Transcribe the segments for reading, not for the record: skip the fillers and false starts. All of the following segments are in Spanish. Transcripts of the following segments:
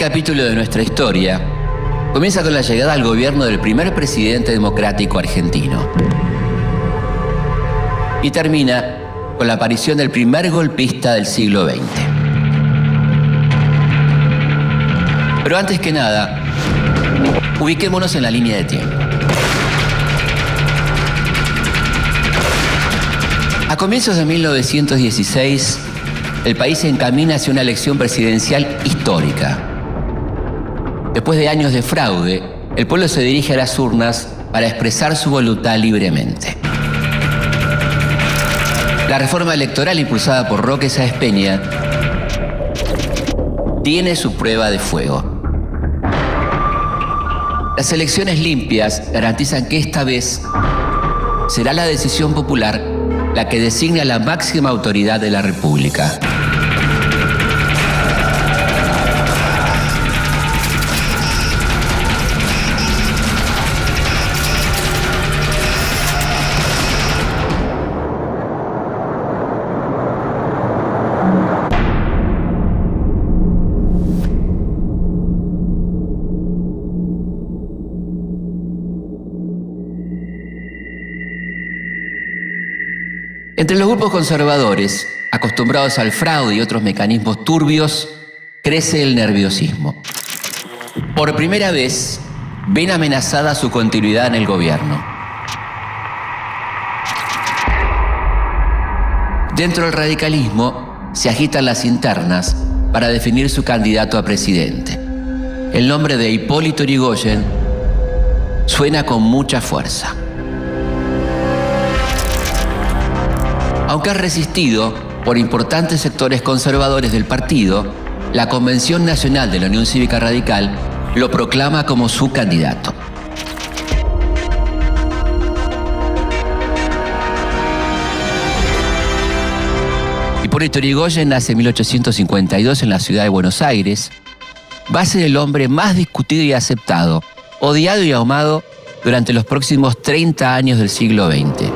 capítulo de nuestra historia comienza con la llegada al gobierno del primer presidente democrático argentino y termina con la aparición del primer golpista del siglo XX. Pero antes que nada, ubiquémonos en la línea de tiempo. A comienzos de 1916, el país se encamina hacia una elección presidencial histórica. Después de años de fraude, el pueblo se dirige a las urnas para expresar su voluntad libremente. La reforma electoral impulsada por Roque Sáenz Peña tiene su prueba de fuego. Las elecciones limpias garantizan que esta vez será la decisión popular la que designa la máxima autoridad de la República. Entre los grupos conservadores, acostumbrados al fraude y otros mecanismos turbios, crece el nerviosismo. Por primera vez, ven amenazada su continuidad en el gobierno. Dentro del radicalismo, se agitan las internas para definir su candidato a presidente. El nombre de Hipólito Yrigoyen suena con mucha fuerza. Aunque ha resistido por importantes sectores conservadores del partido, la Convención Nacional de la Unión Cívica Radical lo proclama como su candidato. Hipólito Yrigoyen nace en 1852 en la ciudad de Buenos Aires. Va a ser el hombre más discutido y aceptado, odiado y amado durante los próximos 30 años del siglo XX.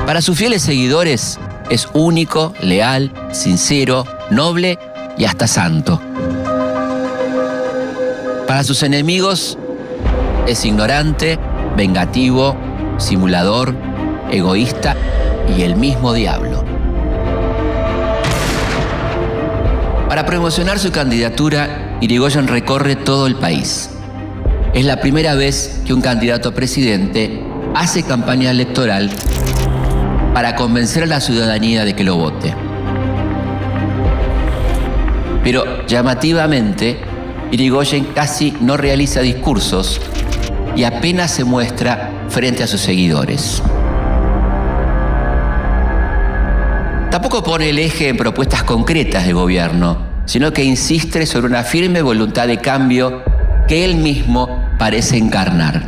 Para sus fieles seguidores es único, leal, sincero, noble y hasta santo. Para sus enemigos es ignorante, vengativo, simulador, egoísta y el mismo diablo. Para promocionar su candidatura, Yrigoyen recorre todo el país. Es la primera vez que un candidato a presidente hace campaña electoral para convencer a la ciudadanía de que lo vote. Pero llamativamente, Yrigoyen casi no realiza discursos y apenas se muestra frente a sus seguidores. Tampoco pone el eje en propuestas concretas de gobierno, sino que insiste sobre una firme voluntad de cambio que él mismo parece encarnar.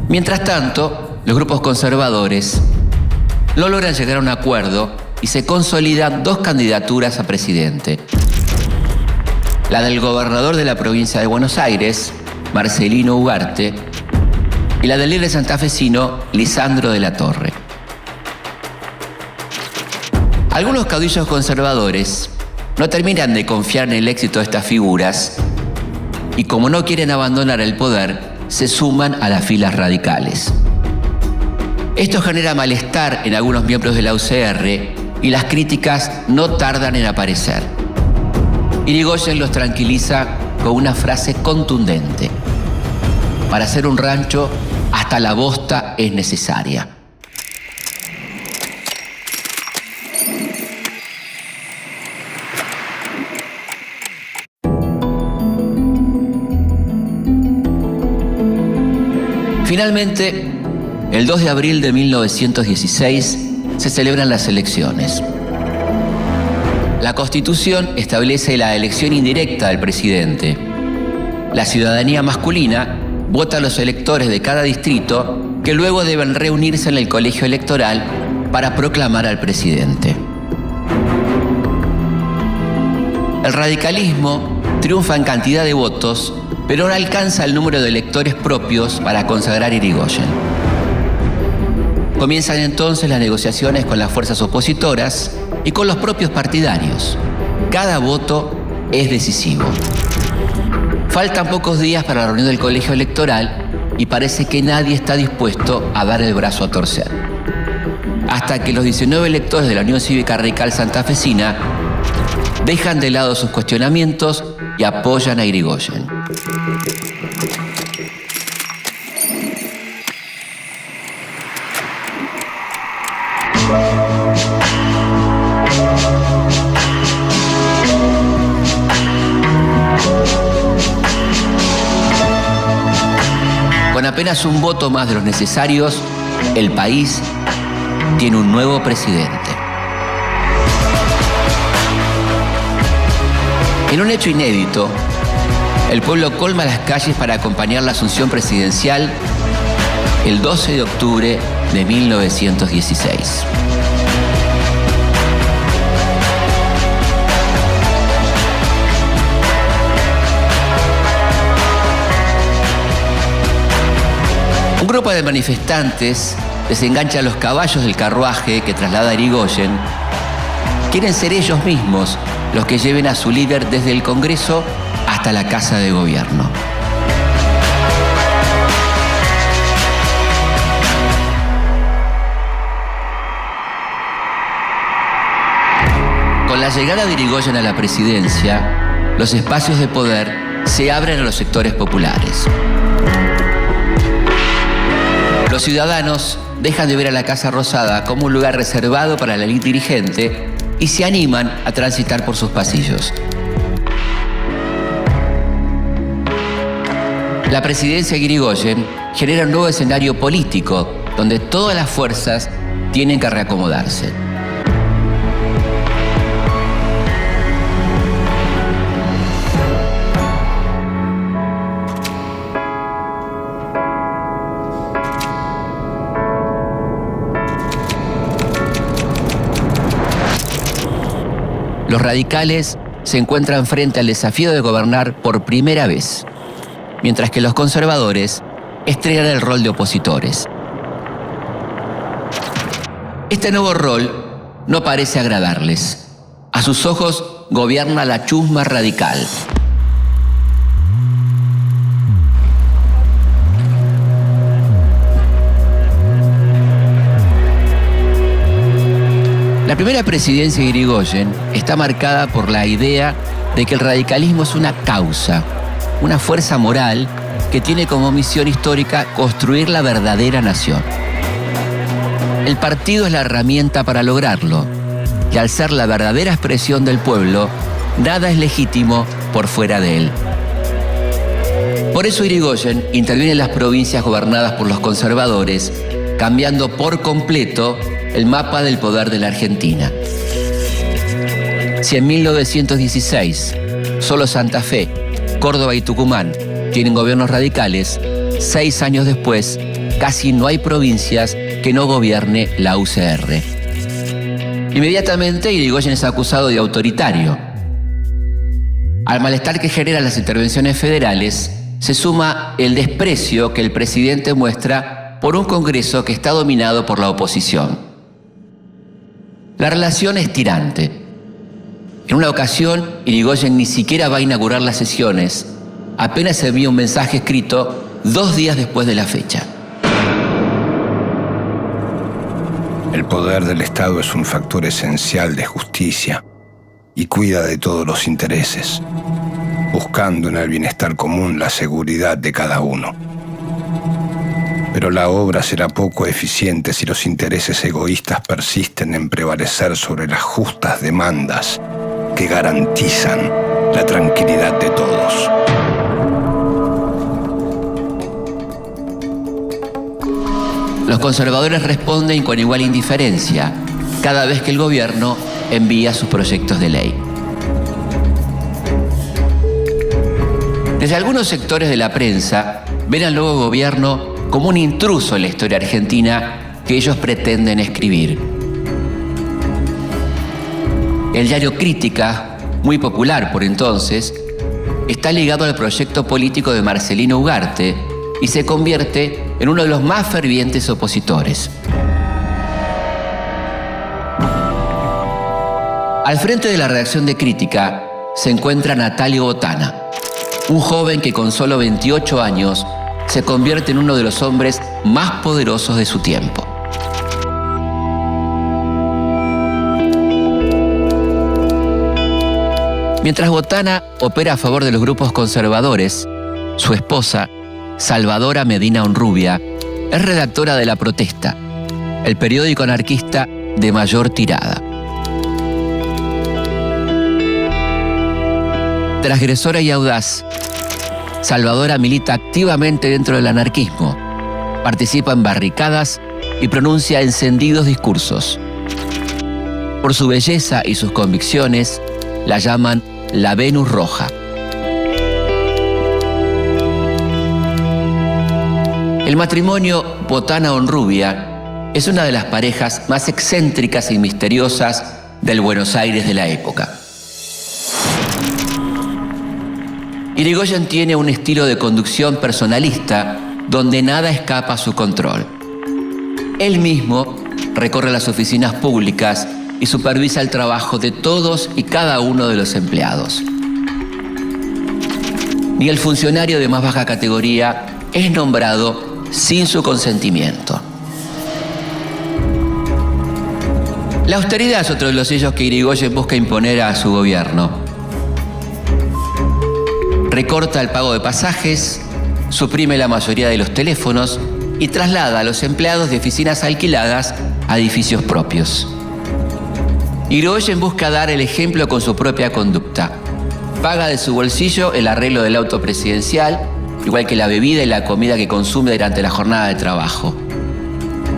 Mientras tanto, los grupos conservadores no logran llegar a un acuerdo y se consolidan dos candidaturas a presidente. La del gobernador de la provincia de Buenos Aires, Marcelino Ugarte, y la del líder santafesino, Lisandro de la Torre. Algunos caudillos conservadores no terminan de confiar en el éxito de estas figuras y, como no quieren abandonar el poder, se suman a las filas radicales. Esto genera malestar en algunos miembros de la UCR y las críticas no tardan en aparecer. Yrigoyen los tranquiliza con una frase contundente: para hacer un rancho, hasta la bosta es necesaria. Finalmente, el 2 de abril de 1916 se celebran las elecciones. La Constitución establece la elección indirecta del presidente. La ciudadanía masculina vota a los electores de cada distrito, que luego deben reunirse en el colegio electoral para proclamar al presidente. El radicalismo triunfa en cantidad de votos, pero no alcanza el número de electores propios para consagrar a Yrigoyen. Comienzan entonces las negociaciones con las fuerzas opositoras y con los propios partidarios. Cada voto es decisivo. Faltan pocos días para la reunión del colegio electoral y parece que nadie está dispuesto a dar el brazo a torcer. Hasta que los 19 electores de la Unión Cívica Radical Santafesina dejan de lado sus cuestionamientos y apoyan a Irigoyen. Con apenas un voto más de los necesarios, el país tiene un nuevo presidente. En un hecho inédito, el pueblo colma las calles para acompañar la asunción presidencial el 12 de octubre de 1916. Un grupo de manifestantes desengancha los caballos del carruaje que traslada a Irigoyen. Quieren ser ellos mismos los que lleven a su líder desde el Congreso hasta la Casa de Gobierno. Con la llegada de Irigoyen a la presidencia, los espacios de poder se abren a los sectores populares. Los ciudadanos dejan de ver a la Casa Rosada como un lugar reservado para la élite dirigente y se animan a transitar por sus pasillos. La presidencia de Irigoyen genera un nuevo escenario político donde todas las fuerzas tienen que reacomodarse. Los radicales se encuentran frente al desafío de gobernar por primera vez, mientras que los conservadores estrenan el rol de opositores. Este nuevo rol no parece agradarles. A sus ojos gobierna la chusma radical. La primera presidencia de Irigoyen está marcada por la idea de que el radicalismo es una causa, una fuerza moral que tiene como misión histórica construir la verdadera nación. El partido es la herramienta para lograrlo, y al ser la verdadera expresión del pueblo, nada es legítimo por fuera de él. Por eso Irigoyen interviene en las provincias gobernadas por los conservadores, cambiando por completo el mapa del poder de la Argentina. Si en 1916 solo Santa Fe, Córdoba y Tucumán tienen gobiernos radicales, 6 años después casi no hay provincias que no gobierne la UCR. Inmediatamente Irigoyen es acusado de autoritario. Al malestar que generan las intervenciones federales se suma el desprecio que el presidente muestra por un Congreso que está dominado por la oposición. La relación es tirante. En una ocasión, Irigoyen ni siquiera va a inaugurar las sesiones. Apenas envía un mensaje escrito 2 días después de la fecha. El poder del Estado es un factor esencial de justicia y cuida de todos los intereses, buscando en el bienestar común la seguridad de cada uno. Pero la obra será poco eficiente si los intereses egoístas persisten en prevalecer sobre las justas demandas que garantizan la tranquilidad de todos. Los conservadores responden con igual indiferencia cada vez que el gobierno envía sus proyectos de ley. Desde algunos sectores de la prensa ven al nuevo gobierno como un intruso en la historia argentina que ellos pretenden escribir. El diario Crítica, muy popular por entonces, está ligado al proyecto político de Marcelino Ugarte y se convierte en uno de los más fervientes opositores. Al frente de la redacción de Crítica se encuentra Natalio Botana, un joven que con solo 28 años se convierte en uno de los hombres más poderosos de su tiempo. Mientras Botana opera a favor de los grupos conservadores, su esposa, Salvadora Medina Honrubia, es redactora de La Protesta, el periódico anarquista de mayor tirada. Transgresora y audaz, Salvadora milita activamente dentro del anarquismo, participa en barricadas y pronuncia encendidos discursos. Por su belleza y sus convicciones, la llaman la Venus Roja. El matrimonio Botana-Honrubia es una de las parejas más excéntricas y misteriosas del Buenos Aires de la época. Irigoyen tiene un estilo de conducción personalista donde nada escapa a su control. Él mismo recorre las oficinas públicas y supervisa el trabajo de todos y cada uno de los empleados. Ni el funcionario de más baja categoría es nombrado sin su consentimiento. La austeridad es otro de los sellos que Irigoyen busca imponer a su gobierno. Recorta el pago de pasajes, suprime la mayoría de los teléfonos y traslada a los empleados de oficinas alquiladas a edificios propios. Irigoyen busca dar el ejemplo con su propia conducta. Paga de su bolsillo el arreglo del auto presidencial, igual que la bebida y la comida que consume durante la jornada de trabajo.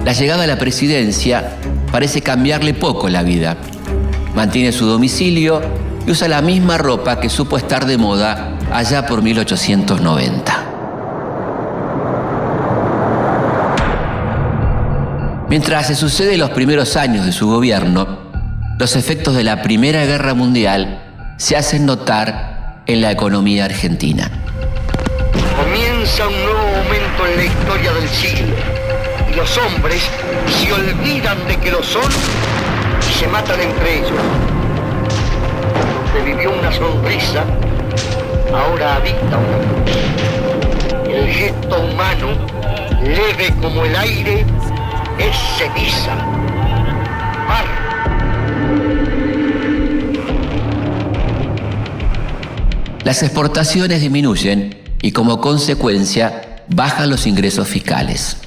La llegada a la presidencia parece cambiarle poco la vida. Mantiene su domicilio y usa la misma ropa que supo estar de moda allá por 1890. Mientras se suceden los primeros años de su gobierno, los efectos de la Primera Guerra Mundial se hacen notar en la economía argentina. Comienza un nuevo momento en la historia del siglo y los hombres se olvidan de que lo son y se matan entre ellos. Donde vivió una sonrisa, ahora habita una cruz. El gesto humano, leve como el aire, es ceniza. Las exportaciones disminuyen y como consecuencia bajan los ingresos fiscales.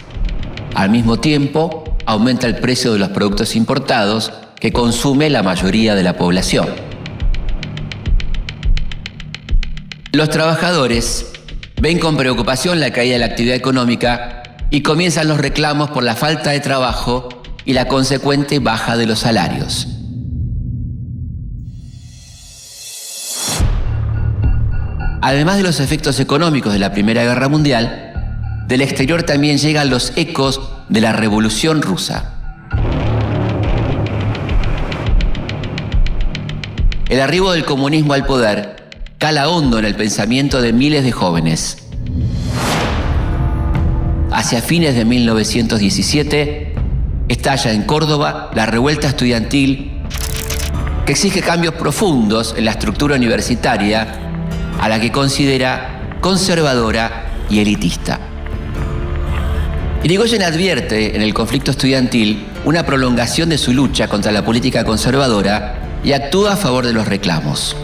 Al mismo tiempo, aumenta el precio de los productos importados que consume la mayoría de la población. Los trabajadores ven con preocupación la caída de la actividad económica y comienzan los reclamos por la falta de trabajo y la consecuente baja de los salarios. Además de los efectos económicos de la Primera Guerra Mundial, del exterior también llegan los ecos de la Revolución Rusa. El arribo del comunismo al poder cala hondo en el pensamiento de miles de jóvenes. Hacia fines de 1917, estalla en Córdoba la revuelta estudiantil que exige cambios profundos en la estructura universitaria a la que considera conservadora y elitista. Irigoyen advierte en el conflicto estudiantil una prolongación de su lucha contra la política conservadora y actúa a favor de los reclamos.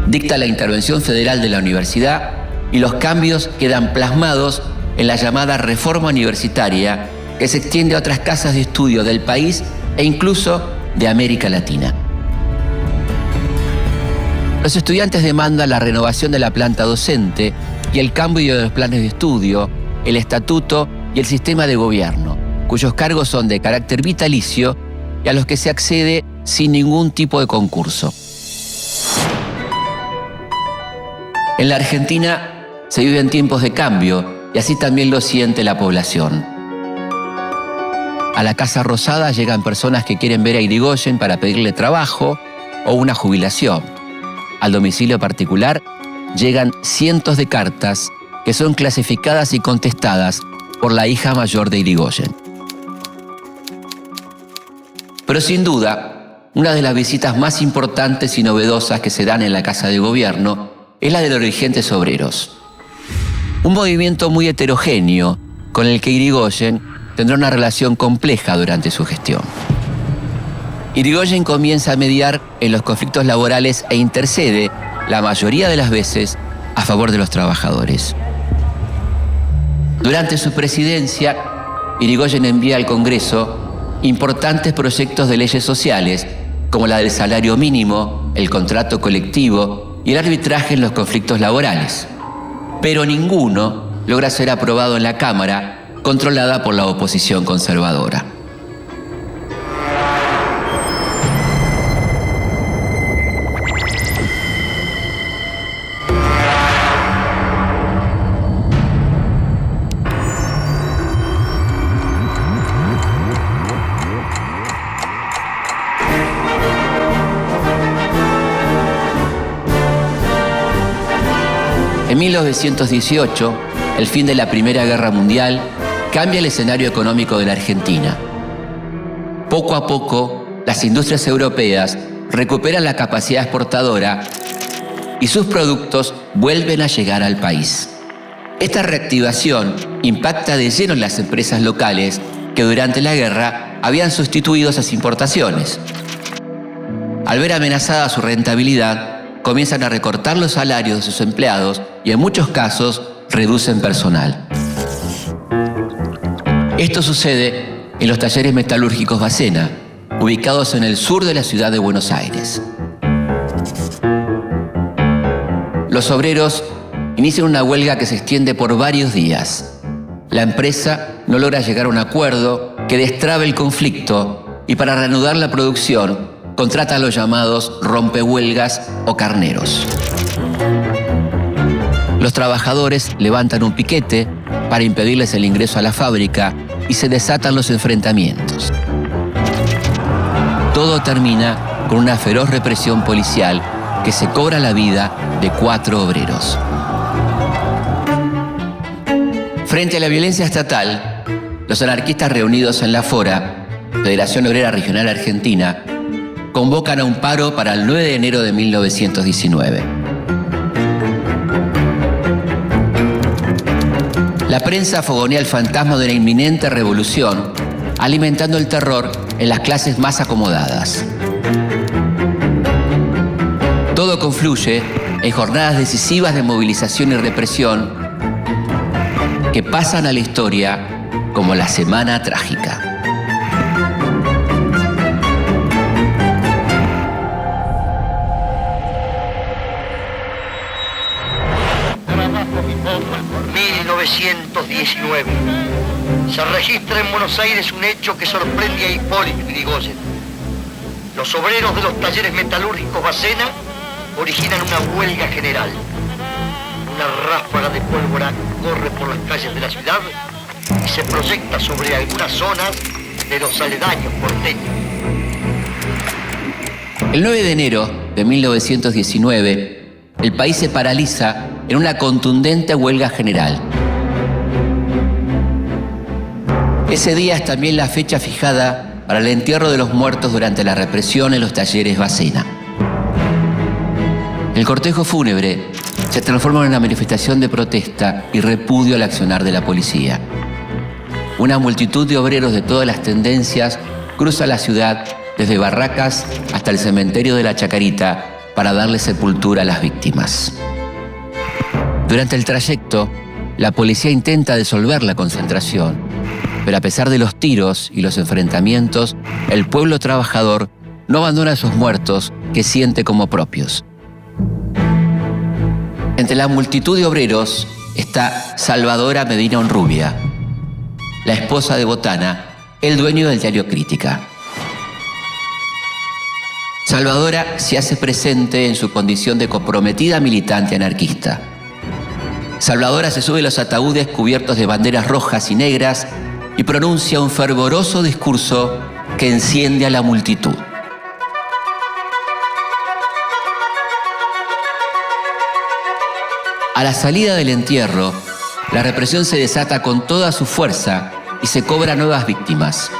Dicta la intervención federal de la universidad y los cambios quedan plasmados en la llamada reforma universitaria que se extiende a otras casas de estudio del país e incluso de América Latina. Los estudiantes demandan la renovación de la planta docente y el cambio de los planes de estudio, el estatuto y el sistema de gobierno, cuyos cargos son de carácter vitalicio y a los que se accede sin ningún tipo de concurso. En la Argentina se viven tiempos de cambio y así también lo siente la población. A la Casa Rosada llegan personas que quieren ver a Irigoyen para pedirle trabajo o una jubilación. Al domicilio particular llegan cientos de cartas que son clasificadas y contestadas por la hija mayor de Irigoyen. Pero sin duda, una de las visitas más importantes y novedosas que se dan en la Casa de Gobierno es la de los dirigentes obreros. Un movimiento muy heterogéneo con el que Irigoyen tendrá una relación compleja durante su gestión. Irigoyen comienza a mediar en los conflictos laborales e intercede, la mayoría de las veces, a favor de los trabajadores. Durante su presidencia, Irigoyen envía al Congreso importantes proyectos de leyes sociales, como la del salario mínimo, el contrato colectivo y el arbitraje en los conflictos laborales. Pero ninguno logra ser aprobado en la Cámara, controlada por la oposición conservadora. En 1918, el fin de la Primera Guerra Mundial cambia el escenario económico de la Argentina. Poco a poco, las industrias europeas recuperan la capacidad exportadora y sus productos vuelven a llegar al país. Esta reactivación impacta de lleno en las empresas locales que durante la guerra habían sustituido esas importaciones. Al ver amenazada su rentabilidad, comienzan a recortar los salarios de sus empleados y en muchos casos reducen personal. Esto sucede en los talleres metalúrgicos Bacena, ubicados en el sur de la ciudad de Buenos Aires. Los obreros inician una huelga que se extiende por varios días. La empresa no logra llegar a un acuerdo que destrabe el conflicto y para reanudar la producción contrata a los llamados rompehuelgas o carneros. Los trabajadores levantan un piquete para impedirles el ingreso a la fábrica y se desatan los enfrentamientos. Todo termina con una feroz represión policial que se cobra la vida de 4 obreros. Frente a la violencia estatal, los anarquistas reunidos en la FORA, Federación Obrera Regional Argentina, convocan a un paro para el 9 de enero de 1919. La prensa fogonea el fantasma de una inminente revolución, alimentando el terror en las clases más acomodadas. Todo confluye en jornadas decisivas de movilización y represión que pasan a la historia como la Semana Trágica. Se registra en Buenos Aires un hecho que sorprende a Hipólito Yrigoyen. Los obreros de los talleres metalúrgicos Bacena originan una huelga general. Una ráfaga de pólvora corre por las calles de la ciudad y se proyecta sobre algunas zonas de los aledaños porteños. El 9 de enero de 1919, el país se paraliza en una contundente huelga general. Ese día es también la fecha fijada para el entierro de los muertos durante la represión en los talleres Bacena. El cortejo fúnebre se transforma en una manifestación de protesta y repudio al accionar de la policía. Una multitud de obreros de todas las tendencias cruza la ciudad desde Barracas hasta el cementerio de la Chacarita para darle sepultura a las víctimas. Durante el trayecto, la policía intenta disolver la concentración, pero a pesar de los tiros y los enfrentamientos, el pueblo trabajador no abandona a esos muertos que siente como propios. Entre la multitud de obreros está Salvadora Medina Honrubia, la esposa de Botana, el dueño del diario Crítica. Salvadora se hace presente en su condición de comprometida militante anarquista. Salvadora se sube a los ataúdes cubiertos de banderas rojas y negras y pronuncia un fervoroso discurso que enciende a la multitud. A la salida del entierro, la represión se desata con toda su fuerza y se cobran nuevas víctimas.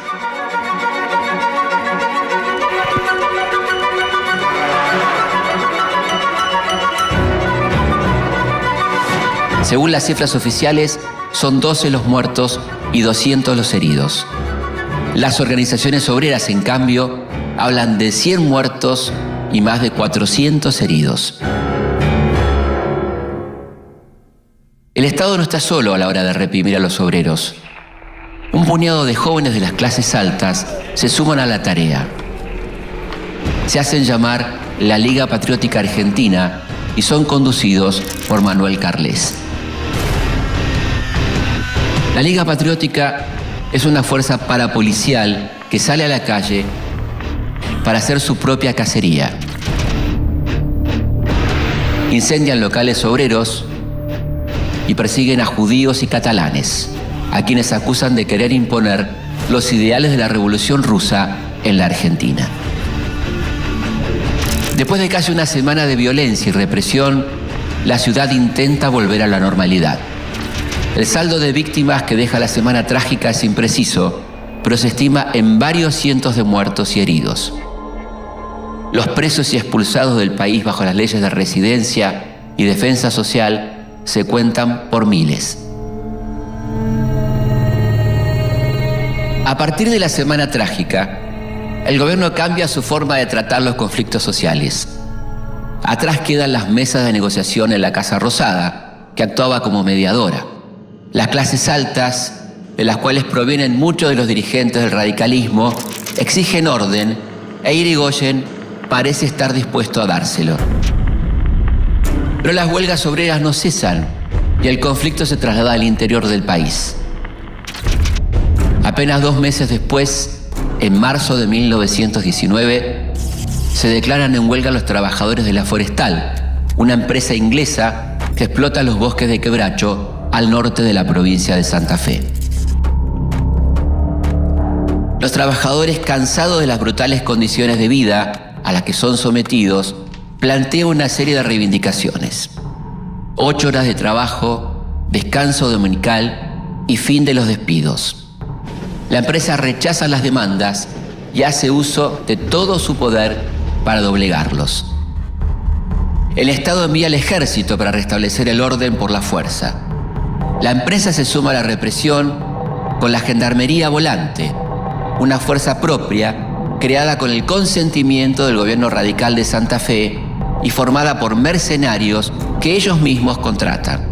Según las cifras oficiales, son 12 los muertos y 200 los heridos. Las organizaciones obreras, en cambio, hablan de 100 muertos y más de 400 heridos. El Estado no está solo a la hora de reprimir a los obreros. Un puñado de jóvenes de las clases altas se suman a la tarea. Se hacen llamar la Liga Patriótica Argentina y son conducidos por Manuel Carles. La Liga Patriótica es una fuerza parapolicial que sale a la calle para hacer su propia cacería. Incendian locales obreros y persiguen a judíos y catalanes, a quienes acusan de querer imponer los ideales de la Revolución Rusa en la Argentina. Después de casi una semana de violencia y represión, la ciudad intenta volver a la normalidad. El saldo de víctimas que deja la semana trágica es impreciso, pero se estima en varios cientos de muertos y heridos. Los presos y expulsados del país bajo las leyes de residencia y defensa social se cuentan por miles. A partir de la semana trágica, el gobierno cambia su forma de tratar los conflictos sociales. Atrás quedan las mesas de negociación en la Casa Rosada, que actuaba como mediadora. Las clases altas, de las cuales provienen muchos de los dirigentes del radicalismo, exigen orden e Irigoyen parece estar dispuesto a dárselo. Pero las huelgas obreras no cesan y el conflicto se traslada al interior del país. Apenas 2 meses después, en marzo de 1919, se declaran en huelga los trabajadores de la Forestal, una empresa inglesa que explota los bosques de quebracho al norte de la provincia de Santa Fe. Los trabajadores, cansados de las brutales condiciones de vida a las que son sometidos, plantean una serie de reivindicaciones: 8 horas de trabajo, descanso dominical y fin de los despidos. La empresa rechaza las demandas y hace uso de todo su poder para doblegarlos. El Estado envía al ejército para restablecer el orden por la fuerza. La empresa se suma a la represión con la Gendarmería Volante, una fuerza propia creada con el consentimiento del gobierno radical de Santa Fe y formada por mercenarios que ellos mismos contratan.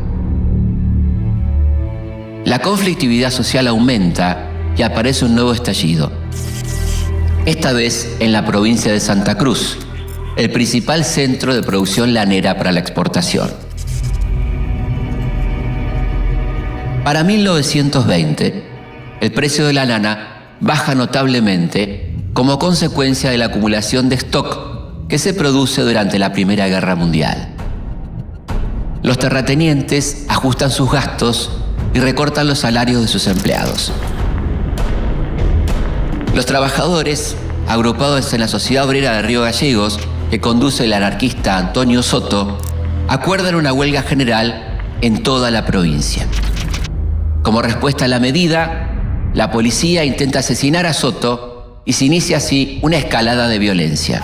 La conflictividad social aumenta y aparece un nuevo estallido. Esta vez en la provincia de Santa Cruz, el principal centro de producción lanera para la exportación. Para 1920, el precio de la lana baja notablemente como consecuencia de la acumulación de stock que se produce durante la Primera Guerra Mundial. Los terratenientes ajustan sus gastos y recortan los salarios de sus empleados. Los trabajadores, agrupados en la Sociedad Obrera de Río Gallegos, que conduce el anarquista Antonio Soto, acuerdan una huelga general en toda la provincia. Como respuesta a la medida, la policía intenta asesinar a Soto y se inicia así una escalada de violencia.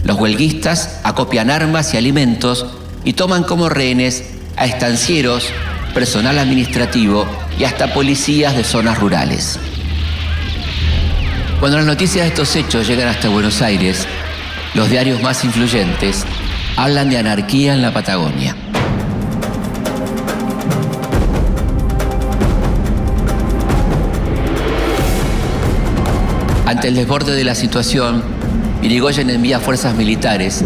Los huelguistas acopian armas y alimentos y toman como rehenes a estancieros, personal administrativo y hasta policías de zonas rurales. Cuando las noticias de estos hechos llegan hasta Buenos Aires, los diarios más influyentes hablan de anarquía en la Patagonia. Ante el desborde de la situación, Irigoyen envía fuerzas militares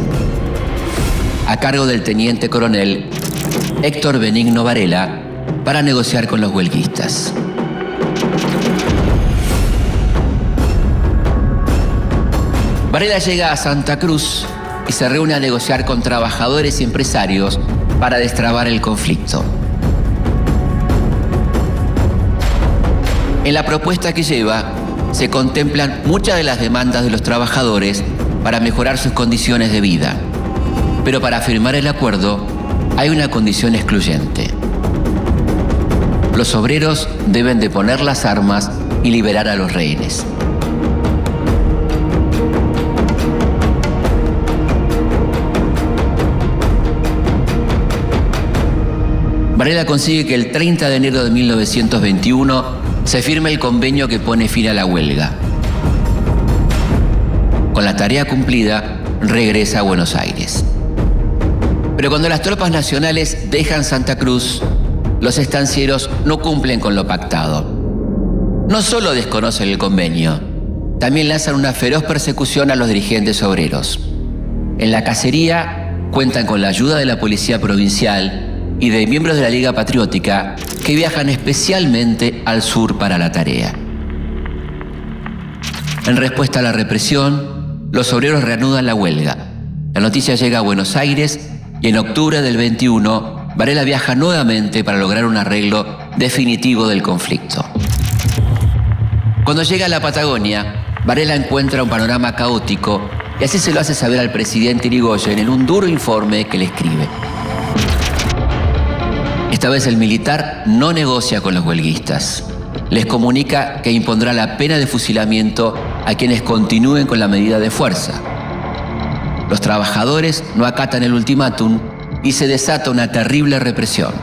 a cargo del teniente coronel Héctor Benigno Varela para negociar con los huelguistas. Varela llega a Santa Cruz y se reúne a negociar con trabajadores y empresarios para destrabar el conflicto. En la propuesta que lleva se contemplan muchas de las demandas de los trabajadores para mejorar sus condiciones de vida. Pero para firmar el acuerdo hay una condición excluyente. Los obreros deben deponer las armas y liberar a los rehenes. Varela consigue que el 30 de enero de 1921 se firme el convenio que pone fin a la huelga. Con la tarea cumplida, regresa a Buenos Aires. Pero cuando las tropas nacionales dejan Santa Cruz, los estancieros no cumplen con lo pactado. No solo desconocen el convenio, también lanzan una feroz persecución a los dirigentes obreros. En la cacería cuentan con la ayuda de la policía provincial y de miembros de la Liga Patriótica que viajan especialmente al sur para la tarea. En respuesta a la represión, los obreros reanudan la huelga. La noticia llega a Buenos Aires y en octubre del 21, Varela viaja nuevamente para lograr un arreglo definitivo del conflicto. Cuando llega a la Patagonia, Varela encuentra un panorama caótico y así se lo hace saber al presidente Irigoyen en un duro informe que le escribe. Esta vez el militar no negocia con los huelguistas. Les comunica que impondrá la pena de fusilamiento a quienes continúen con la medida de fuerza. Los trabajadores no acatan el ultimátum y se desata una terrible represión.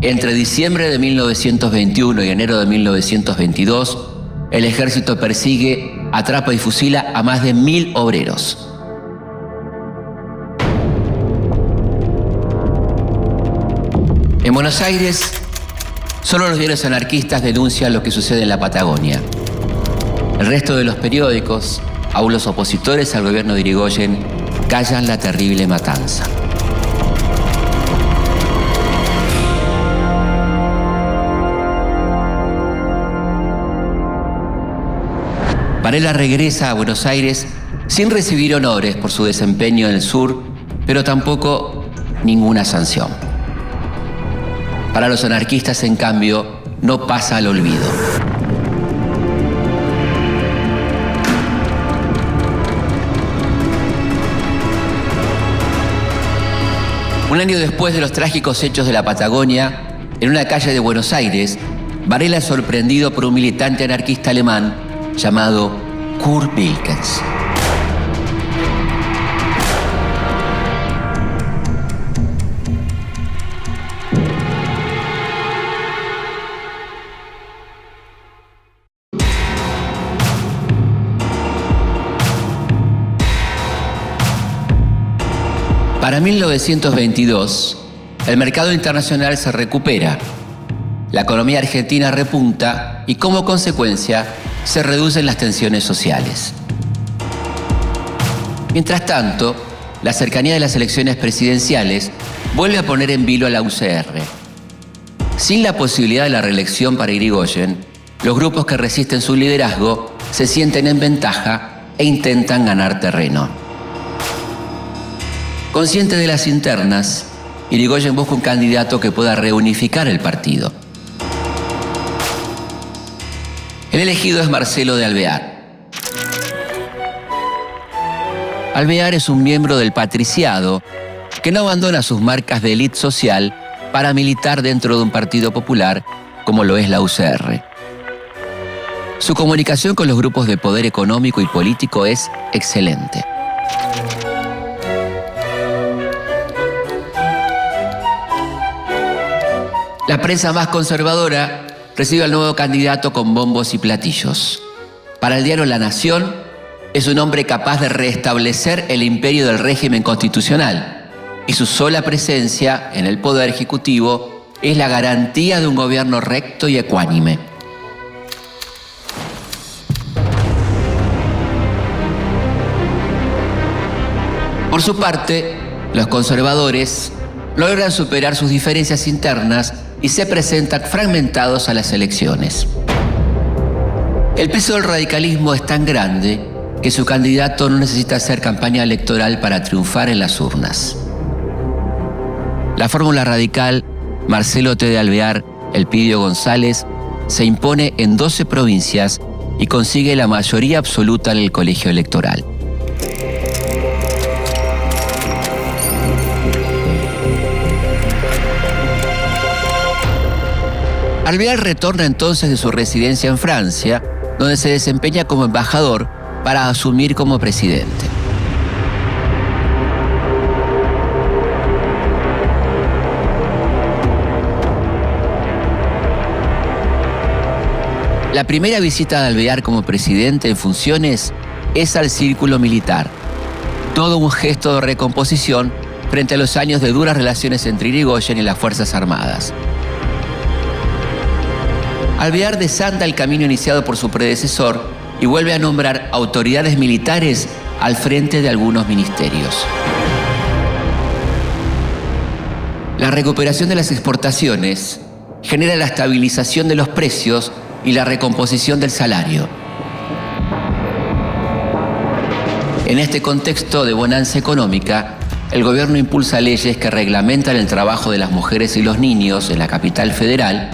Entre diciembre de 1921 y enero de 1922, el ejército persigue, atrapa y fusila a más de 1000 obreros. En Buenos Aires, solo los diarios anarquistas denuncian lo que sucede en la Patagonia. El resto de los periódicos, aún los opositores al gobierno de Irigoyen, callan la terrible matanza. Varela regresa a Buenos Aires sin recibir honores por su desempeño en el sur, pero tampoco ninguna sanción. Para los anarquistas, en cambio, no pasa al olvido. Un año después de los trágicos hechos de la Patagonia, en una calle de Buenos Aires, Varela es sorprendido por un militante anarquista alemán llamado Kurt Wilkens. Para 1922, el mercado internacional se recupera, la economía argentina repunta y como consecuencia se reducen las tensiones sociales. Mientras tanto, la cercanía de las elecciones presidenciales vuelve a poner en vilo a la UCR. Sin la posibilidad de la reelección para Irigoyen, los grupos que resisten su liderazgo se sienten en ventaja e intentan ganar terreno. Consciente de las internas, Irigoyen busca un candidato que pueda reunificar el partido. El elegido es Marcelo de Alvear. Alvear es un miembro del patriciado que no abandona sus marcas de élite social para militar dentro de un partido popular como lo es la UCR. Su comunicación con los grupos de poder económico y político es excelente. La prensa más conservadora recibe al nuevo candidato con bombos y platillos. Para el diario La Nación, es un hombre capaz de restablecer el imperio del régimen constitucional y su sola presencia en el poder ejecutivo es la garantía de un gobierno recto y ecuánime. Por su parte, los conservadores logran superar sus diferencias internas y se presentan fragmentados a las elecciones. El peso del radicalismo es tan grande que su candidato no necesita hacer campaña electoral para triunfar en las urnas. La fórmula radical, Marcelo T. de Alvear, Elpidio González, se impone en 12 provincias y consigue la mayoría absoluta en el colegio electoral. Alvear retorna entonces de su residencia en Francia, donde se desempeña como embajador para asumir como presidente. La primera visita de Alvear como presidente en funciones es al círculo militar, todo un gesto de recomposición frente a los años de duras relaciones entre Irigoyen y las Fuerzas Armadas. Alvear desanda el camino iniciado por su predecesor y vuelve a nombrar autoridades militares al frente de algunos ministerios. La recuperación de las exportaciones genera la estabilización de los precios y la recomposición del salario. En este contexto de bonanza económica, el gobierno impulsa leyes que reglamentan el trabajo de las mujeres y los niños en la capital federal,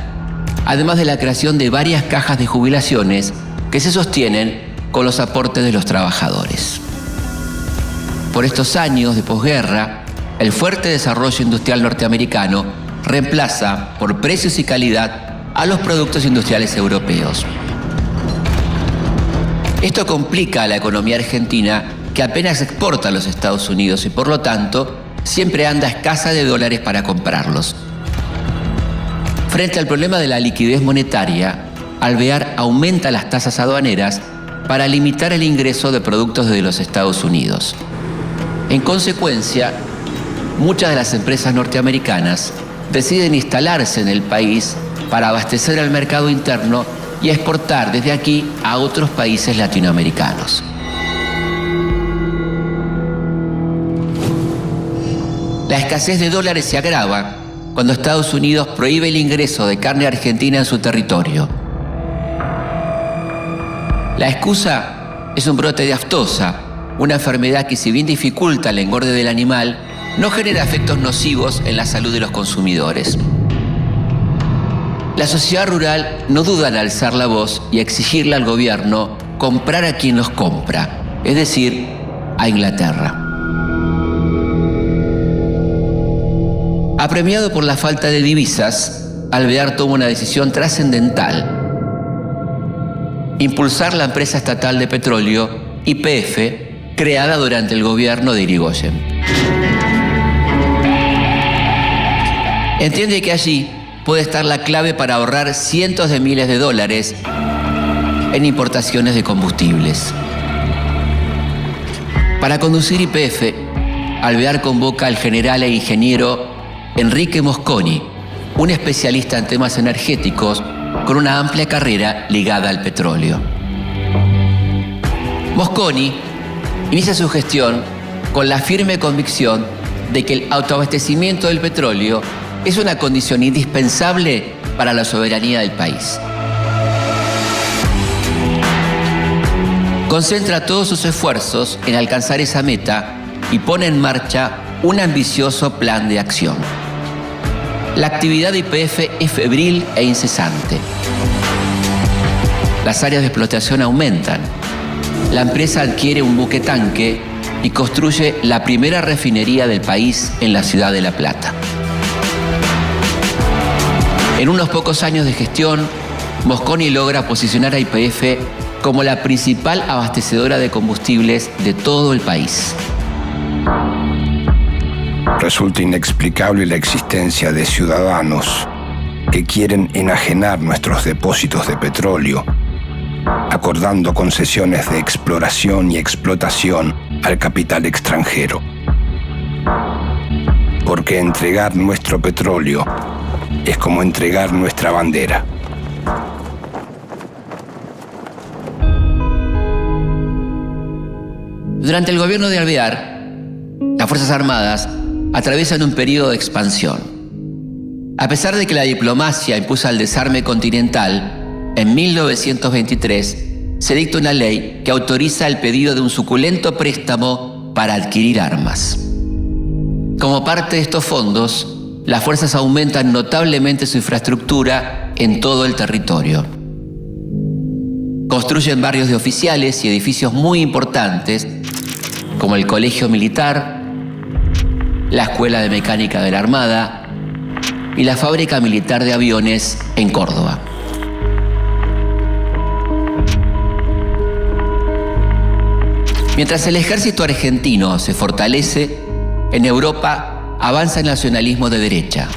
además de la creación de varias cajas de jubilaciones que se sostienen con los aportes de los trabajadores. Por estos años de posguerra, el fuerte desarrollo industrial norteamericano reemplaza por precios y calidad a los productos industriales europeos. Esto complica a la economía argentina, que apenas exporta a los Estados Unidos y por lo tanto siempre anda escasa de dólares para comprarlos. Frente al problema de la liquidez monetaria, Alvear aumenta las tasas aduaneras para limitar el ingreso de productos desde los Estados Unidos. En consecuencia, muchas de las empresas norteamericanas deciden instalarse en el país para abastecer al mercado interno y exportar desde aquí a otros países latinoamericanos. La escasez de dólares se agrava cuando Estados Unidos prohíbe el ingreso de carne argentina en su territorio. La excusa es un brote de aftosa, una enfermedad que, si bien dificulta el engorde del animal, no genera efectos nocivos en la salud de los consumidores. La sociedad rural no duda en alzar la voz y exigirle al gobierno comprar a quien los compra, es decir, a Inglaterra. Apremiado por la falta de divisas, Alvear toma una decisión trascendental: impulsar la empresa estatal de petróleo, YPF, creada durante el gobierno de Irigoyen. Entiende que allí puede estar la clave para ahorrar cientos de miles de dólares en importaciones de combustibles. Para conducir YPF, Alvear convoca al general e ingeniero Enrique Mosconi, un especialista en temas energéticos con una amplia carrera ligada al petróleo. Mosconi inicia su gestión con la firme convicción de que el autoabastecimiento del petróleo es una condición indispensable para la soberanía del país. Concentra todos sus esfuerzos en alcanzar esa meta y pone en marcha un ambicioso plan de acción. La actividad de YPF es febril e incesante. Las áreas de explotación aumentan. La empresa adquiere un buque tanque y construye la primera refinería del país en la ciudad de La Plata. En unos pocos años de gestión, Mosconi logra posicionar a YPF como la principal abastecedora de combustibles de todo el país. Resulta inexplicable la existencia de ciudadanos que quieren enajenar nuestros depósitos de petróleo, acordando concesiones de exploración y explotación al capital extranjero. Porque entregar nuestro petróleo es como entregar nuestra bandera. Durante el gobierno de Alvear, las Fuerzas Armadas atraviesan un periodo de expansión. A pesar de que la diplomacia impuso el desarme continental, en 1923 se dicta una ley que autoriza el pedido de un suculento préstamo para adquirir armas. Como parte de estos fondos, las fuerzas aumentan notablemente su infraestructura en todo el territorio. Construyen barrios de oficiales y edificios muy importantes, como el Colegio Militar, la Escuela de Mecánica de la Armada y la Fábrica Militar de Aviones en Córdoba. Mientras el ejército argentino se fortalece, en Europa avanza el nacionalismo de derecha.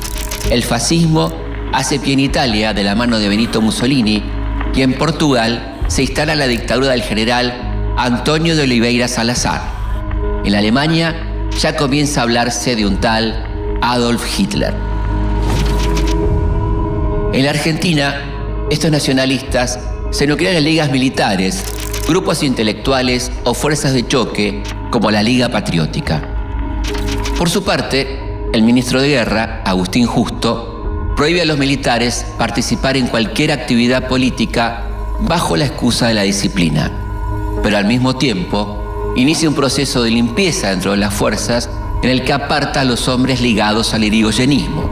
El fascismo hace pie en Italia de la mano de Benito Mussolini y en Portugal se instala la dictadura del general Antonio de Oliveira Salazar. En Alemania ya comienza a hablarse de un tal Adolf Hitler. En la Argentina, estos nacionalistas se nuclean en ligas militares, grupos intelectuales o fuerzas de choque como la Liga Patriótica. Por su parte, el ministro de Guerra, Agustín Justo, prohíbe a los militares participar en cualquier actividad política bajo la excusa de la disciplina, pero al mismo tiempo inicia un proceso de limpieza dentro de las fuerzas en el que aparta a los hombres ligados al irigoyenismo.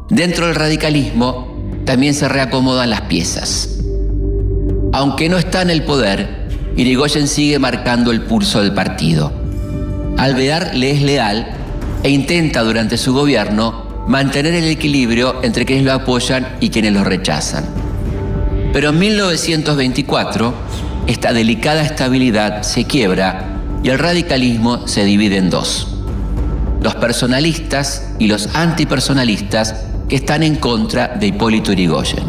Dentro del radicalismo también se reacomodan las piezas. Aunque no está en el poder, Irigoyen sigue marcando el pulso del partido. Alvear le es leal e intenta durante su gobierno mantener el equilibrio entre quienes lo apoyan y quienes lo rechazan. Pero en 1924, esta delicada estabilidad se quiebra y el radicalismo se divide en dos: los personalistas y los antipersonalistas, que están en contra de Hipólito Yrigoyen.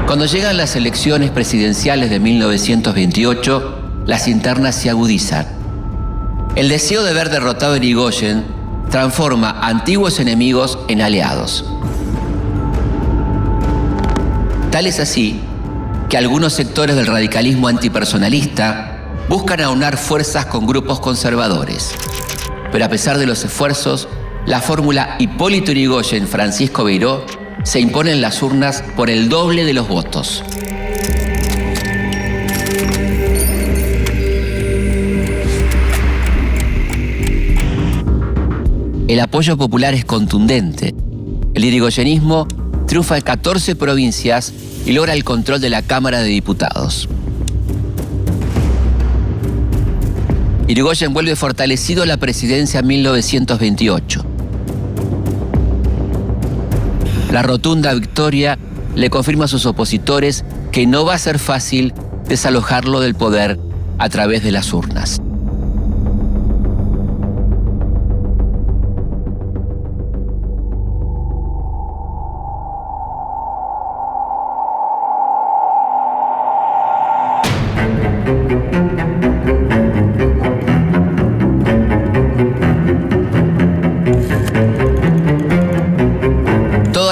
Cuando llegan las elecciones presidenciales de 1928, las internas se agudizan. El deseo de ver derrotado a Yrigoyen transforma a antiguos enemigos en aliados. Tal es así que algunos sectores del radicalismo antipersonalista buscan aunar fuerzas con grupos conservadores. Pero a pesar de los esfuerzos, la fórmula Hipólito Yrigoyen-Francisco Beiró se impone en las urnas por el doble de los votos. El apoyo popular es contundente. El irigoyenismo triunfa en 14 provincias y logra el control de la Cámara de Diputados. Irigoyen vuelve fortalecido a la presidencia en 1928. La rotunda victoria le confirma a sus opositores que no va a ser fácil desalojarlo del poder a través de las urnas.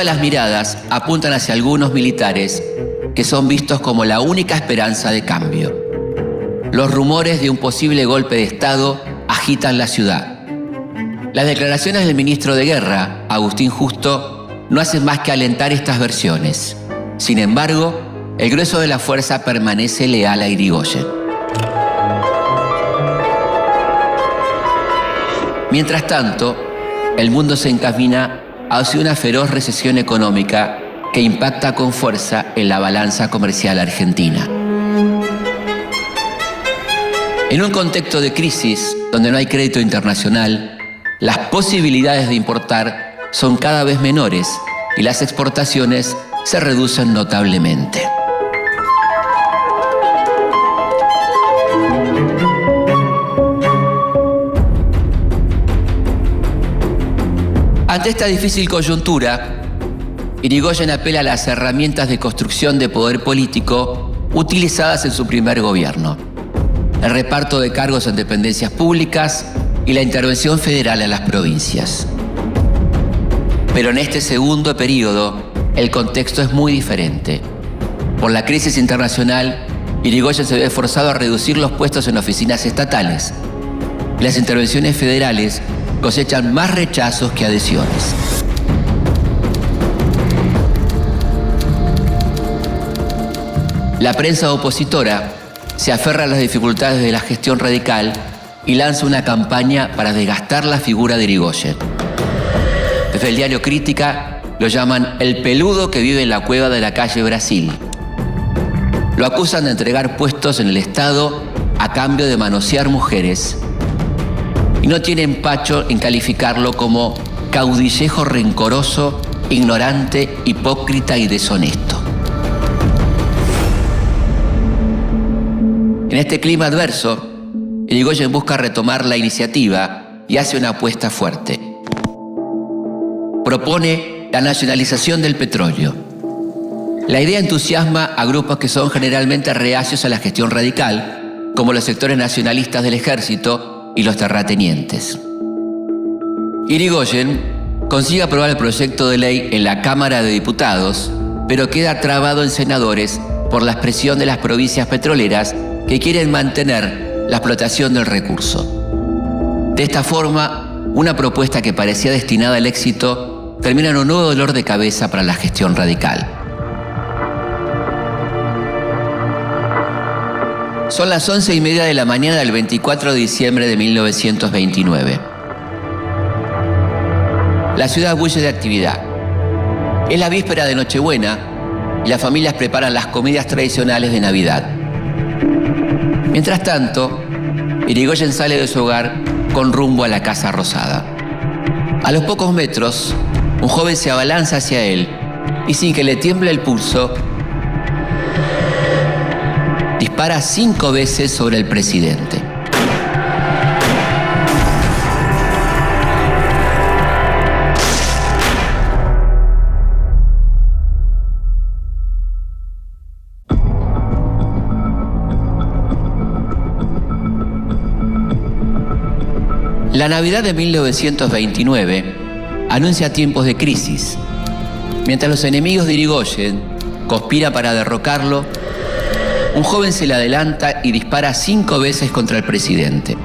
Las miradas apuntan hacia algunos militares que son vistos como la única esperanza de cambio. Los rumores de un posible golpe de Estado agitan la ciudad. Las declaraciones del ministro de Guerra, Agustín Justo, no hacen más que alentar estas versiones. Sin embargo, el grueso de la fuerza permanece leal a Irigoyen. Mientras tanto, el mundo se encamina hacia una feroz recesión económica que impacta con fuerza en la balanza comercial argentina. En un contexto de crisis donde no hay crédito internacional, las posibilidades de importar son cada vez menores y las exportaciones se reducen notablemente. Ante esta difícil coyuntura, Irigoyen apela a las herramientas de construcción de poder político utilizadas en su primer gobierno: el reparto de cargos en dependencias públicas y la intervención federal en las provincias. Pero en este segundo periodo, el contexto es muy diferente. Por la crisis internacional, Irigoyen se ve forzado a reducir los puestos en oficinas estatales. Las intervenciones federales cosechan más rechazos que adhesiones. La prensa opositora se aferra a las dificultades de la gestión radical y lanza una campaña para desgastar la figura de Irigoyen. Desde el diario Crítica lo llaman el peludo que vive en la cueva de la calle Brasil. Lo acusan de entregar puestos en el Estado a cambio de manosear mujeres. Y no tiene empacho en calificarlo como caudillejo rencoroso, ignorante, hipócrita y deshonesto. En este clima adverso, Irigoyen busca retomar la iniciativa y hace una apuesta fuerte. Propone la nacionalización del petróleo. La idea entusiasma a grupos que son generalmente reacios a la gestión radical, como los sectores nacionalistas del ejército y los terratenientes. Irigoyen consigue aprobar el proyecto de ley en la Cámara de Diputados, pero queda trabado en senadores por la presión de las provincias petroleras que quieren mantener la explotación del recurso. De esta forma, una propuesta que parecía destinada al éxito termina en un nuevo dolor de cabeza para la gestión radical. Son las 11:30 de la mañana del 24 de diciembre de 1929. La ciudad bulle de actividad. Es la víspera de Nochebuena y las familias preparan las comidas tradicionales de Navidad. Mientras tanto, Irigoyen sale de su hogar con rumbo a la Casa Rosada. A los pocos metros, un joven se abalanza hacia él y sin que le tiemble el pulso, dispara 5 veces sobre el presidente. La Navidad de 1929 anuncia tiempos de crisis. Mientras los enemigos de Irigoyen conspiran para derrocarlo, un joven se le adelanta y dispara 5 veces contra el presidente.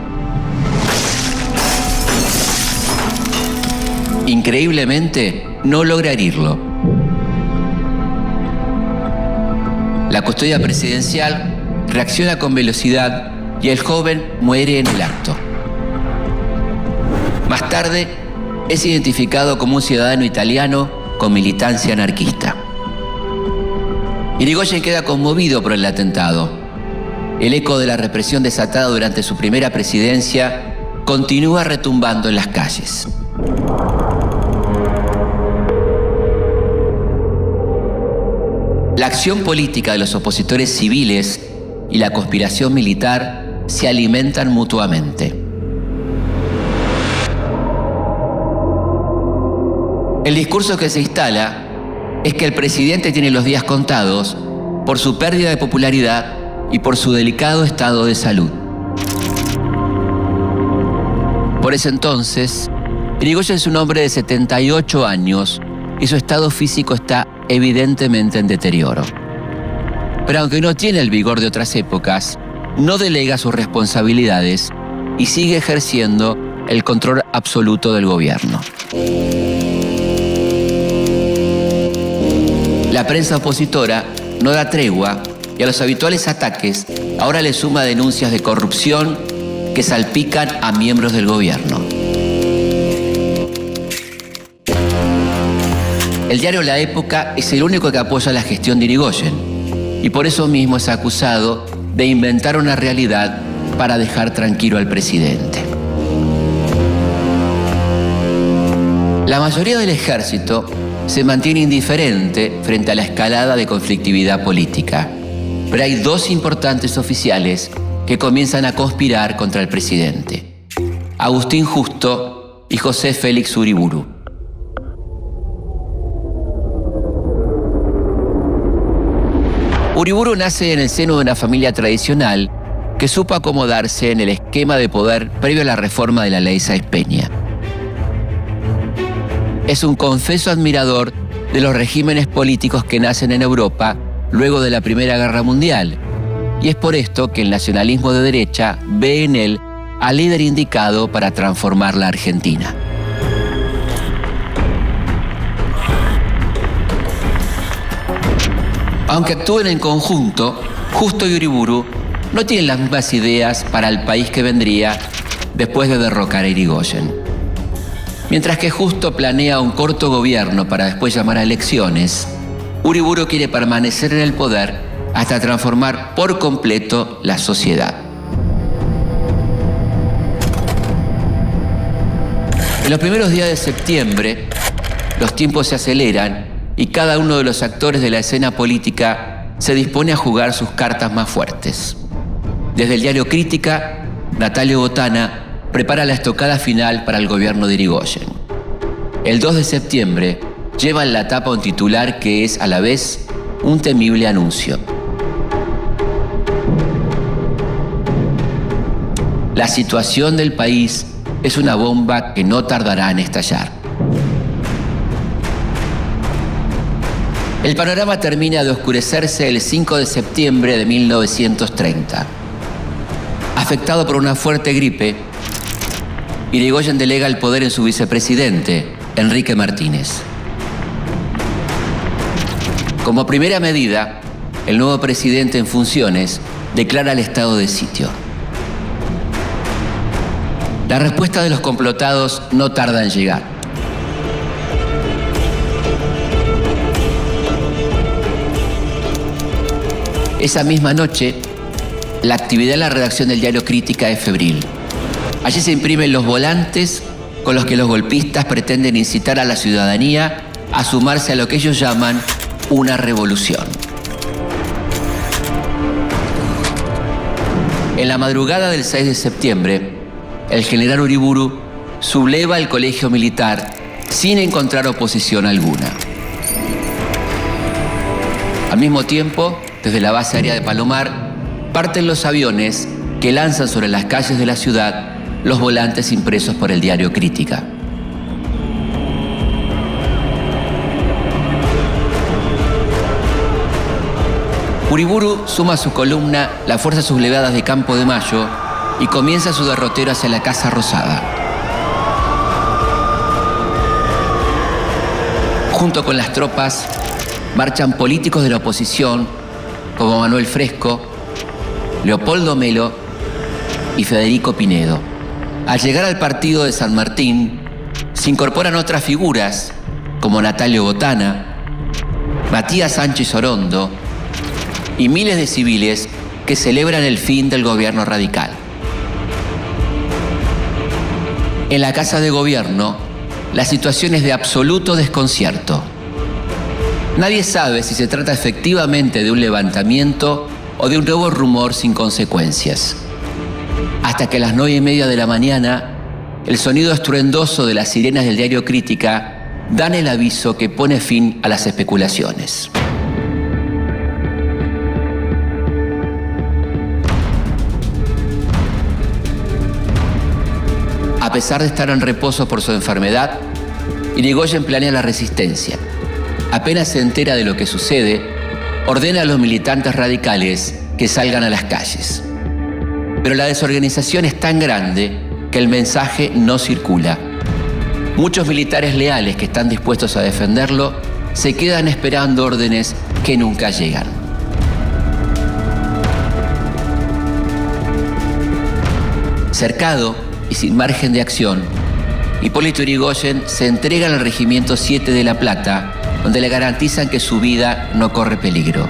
Increíblemente, no logra herirlo. La custodia presidencial reacciona con velocidad y el joven muere en el acto. Más tarde, es identificado como un ciudadano italiano con militancia anarquista. Irigoyen queda conmovido por el atentado. El eco de la represión desatada durante su primera presidencia continúa retumbando en las calles. La acción política de los opositores civiles y la conspiración militar se alimentan mutuamente. El discurso que se instala es que el presidente tiene los días contados por su pérdida de popularidad y por su delicado estado de salud. Por ese entonces, Irigoyen es un hombre de 78 años y su estado físico está evidentemente en deterioro. Pero aunque no tiene el vigor de otras épocas, no delega sus responsabilidades y sigue ejerciendo el control absoluto del gobierno. La prensa opositora no da tregua y a los habituales ataques ahora le suma denuncias de corrupción que salpican a miembros del gobierno. El diario La Época es el único que apoya la gestión de Irigoyen y por eso mismo es acusado de inventar una realidad para dejar tranquilo al presidente. La mayoría del ejército se mantiene indiferente frente a la escalada de conflictividad política. Pero hay 2 importantes oficiales que comienzan a conspirar contra el presidente: Agustín Justo y José Félix Uriburu. Uriburu nace en el seno de una familia tradicional que supo acomodarse en el esquema de poder previo a la reforma de la ley Sáenz Peña. Es un confeso admirador de los regímenes políticos que nacen en Europa luego de la Primera Guerra Mundial, y es por esto que el nacionalismo de derecha ve en él al líder indicado para transformar la Argentina. Aunque actúen en conjunto, Justo y Uriburu no tienen las mismas ideas para el país que vendría después de derrocar a Irigoyen. Mientras que Justo planea un corto gobierno para después llamar a elecciones, Uriburu quiere permanecer en el poder hasta transformar por completo la sociedad. En los primeros días de septiembre, los tiempos se aceleran y cada uno de los actores de la escena política se dispone a jugar sus cartas más fuertes. Desde el diario Crítica, Natalio Botana prepara la estocada final para el gobierno de Irigoyen. El 2 de septiembre lleva en la tapa un titular que es a la vez un temible anuncio. La situación del país es una bomba que no tardará en estallar. El panorama termina de oscurecerse el 5 de septiembre de 1930. Afectado por una fuerte gripe, Irigoyen delega el poder en su vicepresidente, Enrique Martínez. Como primera medida, el nuevo presidente en funciones declara el estado de sitio. La respuesta de los complotados no tarda en llegar. Esa misma noche, la actividad en la redacción del diario Crítica es febril. Allí se imprimen los volantes con los que los golpistas pretenden incitar a la ciudadanía a sumarse a lo que ellos llaman una revolución. En la madrugada del 6 de septiembre, el general Uriburu subleva el colegio militar sin encontrar oposición alguna. Al mismo tiempo, desde la base aérea de Palomar, parten los aviones que lanzan sobre las calles de la ciudad los volantes impresos por el diario Crítica. Uriburu suma a su columna las fuerzas sublevadas de Campo de Mayo y comienza su derrotero hacia la Casa Rosada. Junto con las tropas marchan políticos de la oposición como Manuel Fresco, Leopoldo Melo y Federico Pinedo. Al llegar al partido de San Martín, se incorporan otras figuras como Natalio Botana, Matías Sánchez Orondo y miles de civiles que celebran el fin del gobierno radical. En la Casa de Gobierno, la situación es de absoluto desconcierto. Nadie sabe si se trata efectivamente de un levantamiento o de un nuevo rumor sin consecuencias. Hasta que a las 9:30 de la mañana, el sonido estruendoso de las sirenas del diario Crítica dan el aviso que pone fin a las especulaciones. A pesar de estar en reposo por su enfermedad, Irigoyen planea la resistencia. Apenas se entera de lo que sucede, ordena a los militantes radicales que salgan a las calles. Pero la desorganización es tan grande que el mensaje no circula. Muchos militares leales que están dispuestos a defenderlo se quedan esperando órdenes que nunca llegan. Cercado y sin margen de acción, Hipólito Yrigoyen se entrega al Regimiento 7 de La Plata, donde le garantizan que su vida no corre peligro.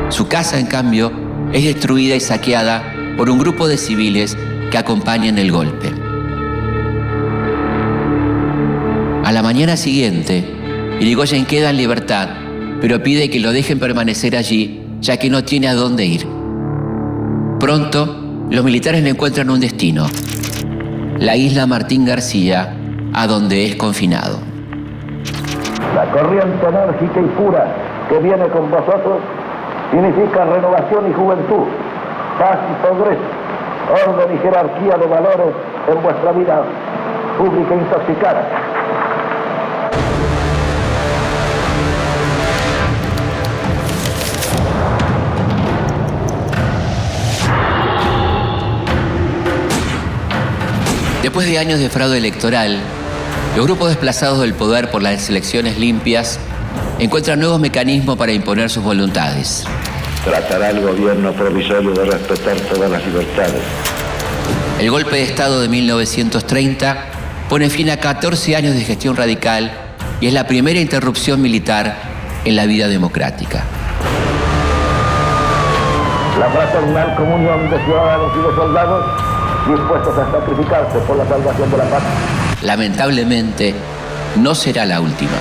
Su casa, en cambio, es destruida y saqueada por un grupo de civiles que acompañan el golpe. A la mañana siguiente, Yrigoyen queda en libertad, pero pide que lo dejen permanecer allí, ya que no tiene a dónde ir. Pronto, los militares le encuentran un destino: la isla Martín García, a donde es confinado. La corriente enérgica y pura que viene con vosotros significa renovación y juventud, paz y progreso, orden y jerarquía de valores en vuestra vida pública intoxicada. Después de años de fraude electoral, los grupos desplazados del poder por las elecciones limpias encuentran nuevos mecanismos para imponer sus voluntades. Tratará el gobierno provisorio de respetar todas las libertades, El golpe de Estado de 1930 pone fin a 14 años de gestión radical y es la primera interrupción militar en la vida democrática. La fraternal comunión de ciudadanos y de soldados dispuestos a sacrificarse por la salvación de la patria. Lamentablemente, no será la última.